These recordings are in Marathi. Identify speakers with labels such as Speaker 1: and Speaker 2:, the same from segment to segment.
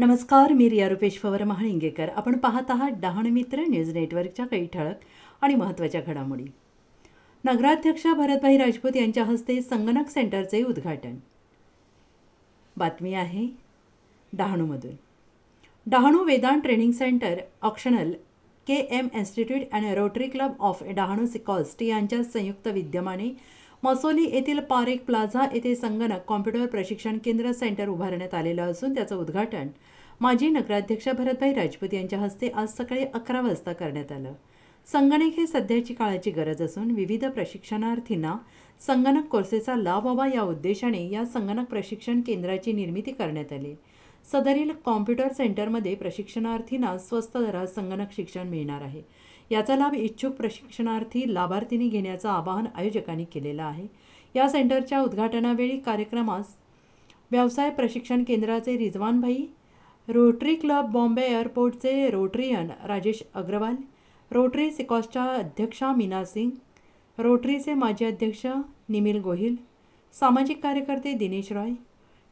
Speaker 1: नमस्कार, मी रिया रुपेश पवार महाळिंगेकर. आपण पाहत आहात डहाणू मित्र न्यूज नेटवर्कच्या काही ठळक आणि महत्त्वाच्या घडामोडी. नगराध्यक्ष भरतभाई राजपूत यांच्या हस्ते संगणक सेंटरचे उद्घाटन. बातमी आहे डहाणूमधून. डहाणू वेदांत ट्रेनिंग सेंटर, ऑक्शनल, KM इन्स्टिट्यूट आणि Rotary club of Dahanu seacoast यांच्या संयुक्त विद्यमाने मसोली येथील पारेख प्लाझा येथे संगणक कॉम्प्युटर प्रशिक्षण केंद्र सेंटर उभारण्यात आलेलं असून त्याचं उद्घाटन माजी नगराध्यक्ष भरतभाई राजपूत यांच्या हस्ते आज सकाळी 11 वाजता करण्यात आलं. संगणक हे सध्याची काळाची गरज असून विविध प्रशिक्षणार्थींना संगणक कोर्सेसचा लाभ व्हावा या उद्देशाने या संगणक प्रशिक्षण केंद्राची निर्मिती करण्यात आली. सदरील कॉम्प्युटर सेंटरमध्ये प्रशिक्षणार्थींना स्वस्त दरात संगणक शिक्षण मिळणार आहे. याचा लाभ इच्छुक प्रशिक्षणार्थी लाभार्थींनी घेण्याचं आवाहन आयोजकांनी केलेलं आहे. या सेंटरच्या उद्घाटनावेळी कार्यक्रमास व्यवसाय प्रशिक्षण केंद्राचे रिजवानभाई, रोटरी क्लब बॉम्बे एअरपोर्टचे रोटरीयन राजेश अग्रवाल, रोटरी सिकॉस्टच्या अध्यक्षा मीना सिंग, रोटरीचे माजी अध्यक्ष निमिल गोहिल, सामाजिक कार्यकर्ते दिनेश रॉय,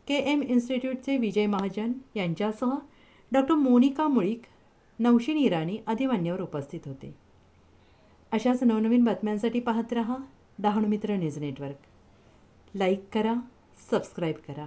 Speaker 1: KM इन्स्टिट्यूटचे विजय महाजन यांच्यासह डॉक्टर मोनिका मुळीक, नौशीन इराणी आदी मान्यवर उपस्थित होते. अशाच नवनवीन बातम्यांसाठी पाहत रहा डहाणू मित्र न्यूज नेटवर्क. लाईक करा, सबस्क्राईब करा.